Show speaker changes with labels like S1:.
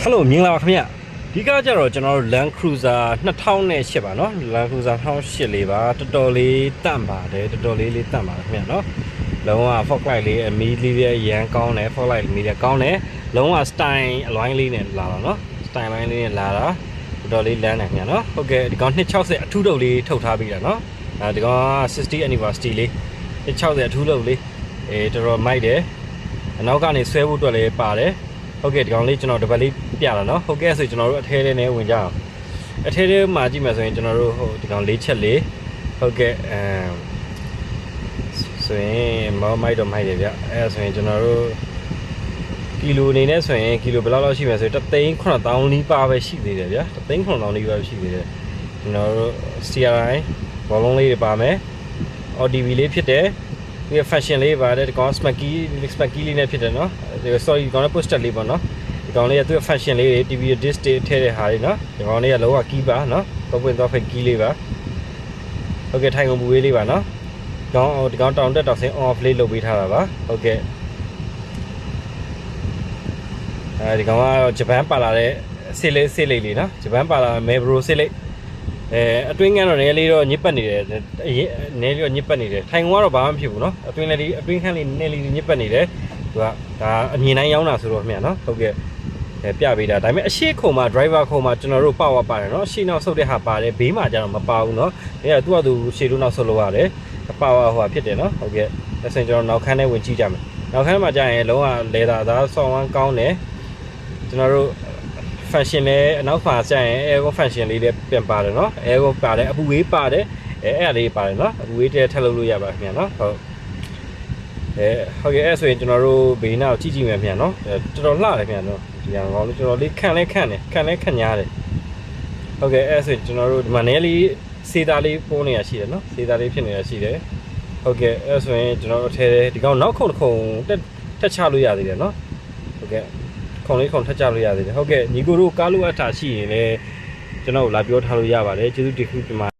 S1: Hello မင်္ဂလာပါခင်ဗျဒီကကြတော့ကျွန်တော်တို့ Land Cruiser 2008ပါเนาะ Land Cruiser 2008လေးပါတော်တော်လေးတန့်ပါတယ်တော်တော်လေးတန့်ပါတယ်ခင်ဗျเนาะလုံးဝ fog light လေးအမီးလေးရရန်ကောင်းတယ် fog light မီးလေးကောင်းတယ်လုံးဝ style အလွိုင်းလေးနဲ့လာတော့เนาะ style လိုင်းလေးနဲ့လာတာတော်တော်လေးလမ်းတယ်ခင်ဗျเนาะဟုတ်ကဲ့ဒီကောင်260အထူးတုပ်လေးထုတ်ထားပြီးတာเนาะဒီကောင်60 anniversary လေး260အထူးတုပ်လေးတော်တော်မိုက်တယ်အနောက်ကနေဆွဲဖို့အတွက်လည်းပါတယ်ဟုတ်ကဲ့ဒီကောင်လေးကျွန်တော်တပတ်လေးပြလာเนาะဟုတ်ကဲ့ဆိုကျွန်တော်တို့အထဲထဲနဲ့ဝင်ကြအောင်အထဲထဲမှာကြည့်မယ်ဆိုရင်ကျွန်တော်တို့ဟိုဒီကောင်၄ချက်လေးဟုတ်ကဲ့ဆိုရင်မောမိုက်တော့မိုက်တယ်ဗျအဲဆိုရင်ကျွန်တော်တို့ကီလိုအနေနဲ့ဆိုရင်ကီလိုဘယ်လောက်ရှိမလဲဆိုရင်3,900နီးပါးပဲရှိသေးတယ်ဗျာ3,900နီးပါးပဲရှိသေးတယ်ကျွန်တော်တို့ CRI ဘောလုံးလေးတွေပါမယ် ODB လေးဖြစ်တယ်ဒီ fashion လေးပါတယ်ဒီကောင် smacky လေးနဲ့ဖြစ်တယ်เนาะ sorry ဒီကောင်လည်း poster လေးပေါ့เนาะဒီကောင်လေးကသူ့ fashion လေးတွေ TV disc တွေထည့်တဲ့ဟာတွေเนาะဒီကောင်လေးကလောက key ပါเนาะတော့ပွင့်တော့ဖိတ် key လေးပါဟုတ်ကဲ့ထိုင်ကုန်ပူဝေးလေးပါเนาะဒီကောင်တောင်တက်တောင်ဆင်း off လေးလုပ်ပေးထားတာပါဟုတ်ကဲ့ဒီကောင်ကတော့ဂျပန်ပါလာတဲ့စစ်လေးเนาะဂျပန်ပါလာ Mebro စစ်လေးအတွင်းကတော့နည်းလေးတော့ညစ်ပတ်နေတယ်နည်းလေးတော့ညစ်ပတ်နေတယ်ထိုင်ကုန်ကတော့ဘာမှမဖြစ်ဘူးเนาะအတွင်းခန်းလေးနည်းလေးညစ်ပတ်နေတယ်သူကဒါအမြင်တိုင်းရောင်းတာဆိုတော့မြတ်เนาะဟုတ်ကဲ့ပြပေးတာဒါပေမဲ့အရှိခုံမှာ driver ခုံမှာကျွန်တော်တို့ပါပါတယ်เนาะရှေ့နောက်ဆုတ်တဲ့ဟာပါတယ်ဘေးမှာကျတော့မပါဘူးเนาะဒါကသူ့ဟာသူရှေ့လို့နောက်ဆုတ်လို့ရတယ်ပါဟိုဟာဖြစ်တယ်เนาะဟုတ်ကဲ့ဒါဆိုရင်ကျွန်တော်နောက်ခန်းထဲဝင်ကြည့်ကြမယ်နောက်ခန်းမှာကျရင်လုံးဝလေသာသားဆောင်းဝမ်းကောင်းတယ်ကျွန်တော်တို့fashion လေးအနောက်ဖာဆက်ရင် air fashion လေးလည်းပြန်ပါတယ်เนาะ air ပါတယ်အပူဝေးပါတယ်အဲ့အလေးပါတယ်เนาะအပူဝေးတဲထပ်လုပ်လို့ရပါခင်ဗျာเนาะဟုတ်ဟုတ်ကဲ့အဲ့ဆိုရင်ကျွန်တော်တို့ဘေးနားကိုကြည့်မယ်ခင်ဗျာเนาะတော်တော်လှတယ်ခင်ဗျာเนาะဒီကောင်လေးတော်တော်လေးခန့်ညားတယ်ဟုတ်ကဲ့အဲ့ဆိုရင်ကျွန်တော်တို့ဒီမှာနည်းလေးစေးသားလေးပိုးနေတာရှိတယ်เนาะစေးသားလေးဖြစ်နေတာရှိတယ်ဟုတ်ကဲ့အဲ့ဆိုရင်ကျွန်တော်တို့ထဲဒီကောင်နောက်ခုံတက်ချလို့ရသေးတယ်เนาะဟုတ်ကဲ့ခုံလေးထက်ကြလို့ရသေးတယ်ဟုတ်ကဲ့ညီကိုတို့ကားလို့အပ်တာရှိရင်လည်းကျွန်တော်လာပြောထားလို့ရပါတယ်ကျေးဇူးတင်ခုဒီမှာ